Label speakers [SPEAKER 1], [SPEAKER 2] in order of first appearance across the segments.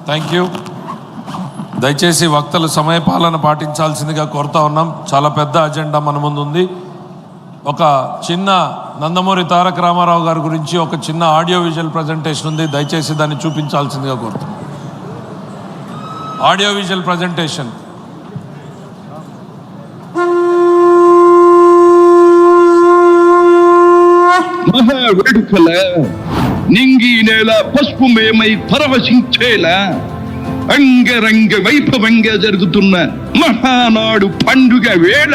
[SPEAKER 1] Thank you. దయచేసి వక్తలు సమయపాలన పాటించాల్సిందిగా కోరుతా ఉన్నాం. చాలా పెద్ద అజెండా మన ముందు ఉంది. ఒక చిన్న నందమూరి తారక రామారావు గారి గురించి ఒక చిన్న ఆడియో విజువల్ ప్రజెంటేషన్ ఉంది. దయచేసి దాన్ని చూపించాల్సిందిగా కోరుతున్నాం. Audio visual presentation.
[SPEAKER 2] మహావేడుకల నింగి నేల పసుపు మేమై పరవశించేలా అంగరంగ వైభవంగా జరుగుతున్న మహానాడు పండుగ వేళ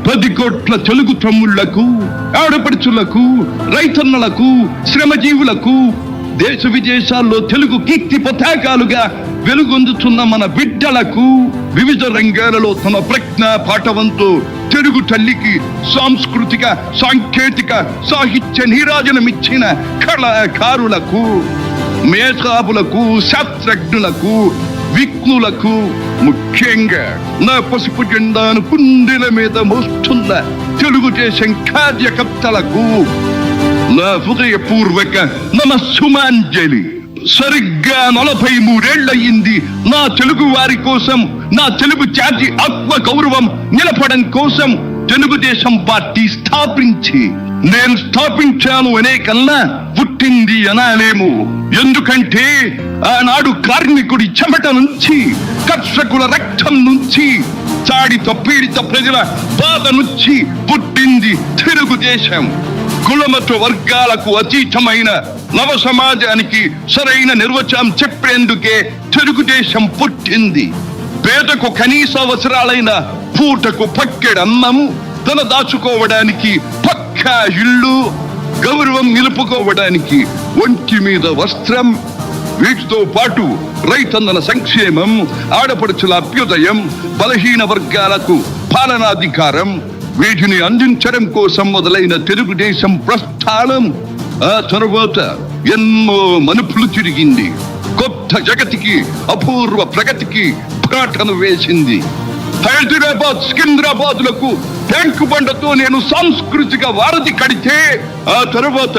[SPEAKER 2] 10 కోట్ల తెలుగు తమ్ముళ్లకు, ఆడపడుచులకు, రైతన్నలకు, శ్రమజీవులకు, దేశ విదేశాల్లో తెలుగు కీర్తి పతాకాలుగా వెలుగొందుతున్న మన బిడ్డలకు, వివిధ రంగాలలో తన ప్రజ్ఞ పాఠవంతో తెలుగు తల్లికి సాంస్కృతిక, సాంకేతిక, సాహిత్య నీరాజనమిచ్చిన కళాకారులకు, మేధావులకు, శాస్త్రజ్ఞులకు, విఘ్నులకు, ముఖ్యంగా నా పసుపు జెండాను కుండెల మీద మోస్తున్న తెలుగుదేశం కార్యకర్తలకు నా హృదయపూర్వక నమస్సుమాంజలి. సరిగ్గా 43 ఏళ్లయింది నా తెలుగు వారి కోసం, నా తెలుగు జాతి ఆత్మ గౌరవం నిలపడం కోసం తెలుగుదేశం పార్టీ స్థాపించి. నేను స్థాపించాను అనే కన్నా పుట్టింది అనాలేము. ఎందుకంటే ఆనాడు కార్మికుడి చెమట నుంచి, కర్షకుల రక్తం నుంచి, చాడిత పీడిత ప్రజల బాధ నుంచి పుట్టింది తెలుగుదేశం. కులమత వర్గాలకు అతీతమైన నవ సమాజానికి సరైన నిర్వచనం చెప్పేందుకే తెలుగుదేశం పుట్టింది. పేదకు కనీస అవసరాలైన పూటకు పక్కెడన్నము, తన దాచుకోవడానికి పక్కా ఇల్లు, గౌరవం నిలుపుకోవడానికి ఒంటి మీద వస్త్రం, వీటితో పాటు రైతన్నల సంక్షేమం, ఆడపడుచుల అభ్యుదయం, బలహీన వర్గాలకు పాలనాధికారం, వీటిని అందించడం కోసం మొదలైన తెలుగుదేశం ప్రస్థానం ఆ తరువాత ఎన్నో మలుపులు తిరిగింది. కొత్త జగతికి, అపూర్వ ప్రగతికి పాటను వేసింది. హైదరాబాద్, సికింద్రాబాద్లకు ట్యాంకు బండతో నేను సాంస్కృతిక వారధి కడితే, ఆ తరువాత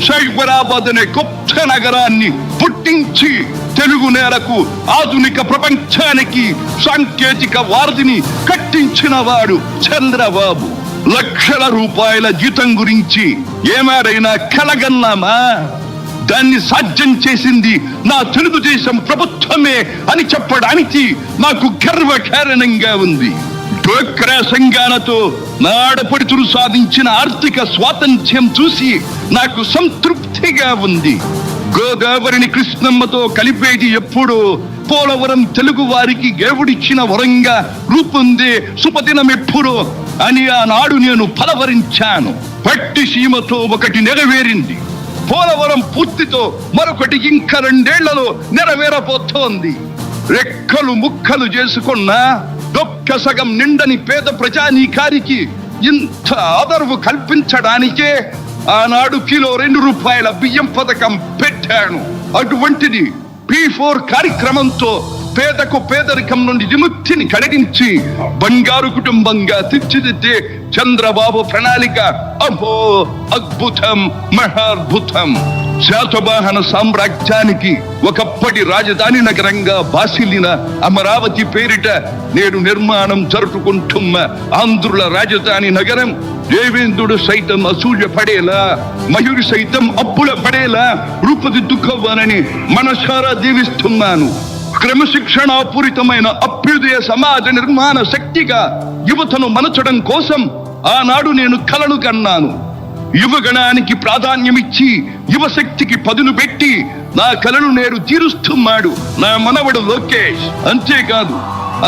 [SPEAKER 2] సైబరాబాద్ అనే కొత్త నగరాన్ని పుట్టించి తెలుగు నేలకు, ఆధునిక ప్రపంచానికి సాంకేతిక వారధిని కట్టించిన వాడు చంద్రబాబు. లక్షల రూపాయల జీతం గురించి ఏమారైనా కలగన్నామా? దాన్ని సాధ్యం చేసింది నా తెలుగుదేశం ప్రభుత్వమే అని చెప్పడానికి నాకు గర్వకారణంగా ఉంది. డ్వాక్రా సంఘాలతో నా ఆడపడుచులు సాధించిన ఆర్థిక స్వాతంత్ర్యం చూసి నాకు సంతృప్తిగా ఉంది. గోదావరిని కృష్ణమ్మతో కలిపేది ఎప్పుడో పోలవరం తెలుగు వారికి దేవుడిచ్చిన వరంగా రూపొందే శుభదినం ఎప్పుడో అని ఆనాడు నేను పలవరించాను. పట్టి సీమతో ఒకటి నెరవేరింది. పోలవరం పూర్తితో మరొకటి ఇంకా 2 ఏళ్లలో నెరవేరబోతోంది. రెక్కలు ముక్కలు చేసుకున్న డొక్క సగం నిండని పేద ప్రజానీకారికి ఇంత ఆదరవు కల్పించడానికే ఆనాడు కిలో 2 రూపాయల బియ్యం పథకం పెట్టాను. అటువంటిది P4 కార్యక్రమంతో పేదకు పేదరికం నుండి విముక్తిని కలిగించి బంగారు కుటుంబంగా తీర్చిదిద్దే చంద్రబాబు ప్రణాళిక అహో అద్భుతం, మహాద్భుతం. శాతవాహన సామ్రాజ్యానికి ఒకప్పటి రాజధాని నగరంగా బాసిల్లిన అమరావతి పేరిట నేడు నిర్మాణం జరుపుకుంటున్న ఆంధ్రుల రాజధాని నగరం దేవేంద్రుడు సైతం అసూయ పడేలా, మయూరి సైతం అప్పుల పడేలా రూపుదిద్దుకోవాలని మనసారా దీవిస్తున్నాను. క్రమశిక్షణాపూరితమైన అభ్యుదయ సమాజ నిర్మాణ శక్తిగా యువతను మలచడం కోసం ఆనాడు నేను కలను కన్నాను. యువగణానికి ప్రాధాన్యమిచ్చి యువశక్తికి పదును పెట్టి నా కలను నేడు తీరుస్తున్నాడు నా మనవడు లోకేష్. అంతేకాదు,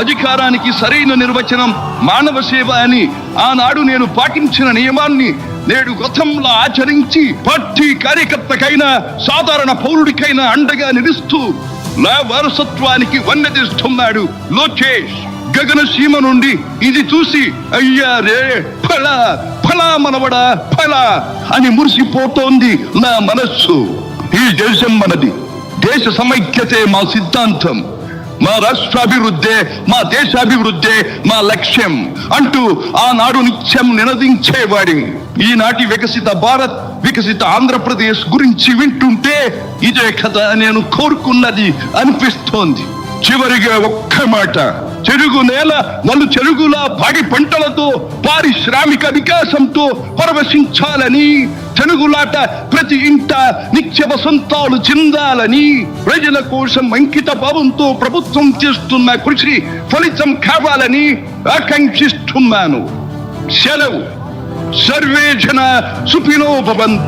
[SPEAKER 2] అధికారానికి సరైన నిర్వచనం మానవ సేవ అని ఆనాడు నేను పాటించిన నియమాన్ని నేడు గతంలో ఆచరించి పార్టీ కార్యకర్తకైనా సాధారణ పౌరుడికైనా అండగా నిలుస్తూ నా వారసత్వానికి వన్నెదిస్తున్నాడు లోకేష్. గగన సీమ నుండి ఇది చూసి అయ్యారే ఫలా ఫలా మనవడా ఫలా అని మురిసిపోతోంది నా మనస్సు. ఈ దేశం మనది, దేశ సమైక్యతే మా సిద్ధాంతం, మా రాష్ట్రాభివృద్ధే మా దేశాభివృద్ధే మా లక్ష్యం అంటూ ఆనాడు నిత్యం నినదించేవాడి ఈనాటి వికసిత భారత్, వికసిత ఆంధ్రప్రదేశ్ గురించి వింటుంటే ఇదే కదా నేను కోరుకున్నది అనిపిస్తోంది. చివరిగా ఒక్క మాట, చెరుకు నేల నలు చెరుగుల పాడి పంటలతో పారిశ్రామిక వికాసంతో పరవశించాలని, చెరుగులాట ప్రతి ఇంట నిత్య వసంతాలు చెందాలని, ప్రజల కోసం అంకిత భావంతో ప్రభుత్వం చేస్తున్న కృషి ఫలితం కావాలని ఆకాంక్షిస్తున్నాను. సెలవు. సర్వే జన సుఖినో భవంతు.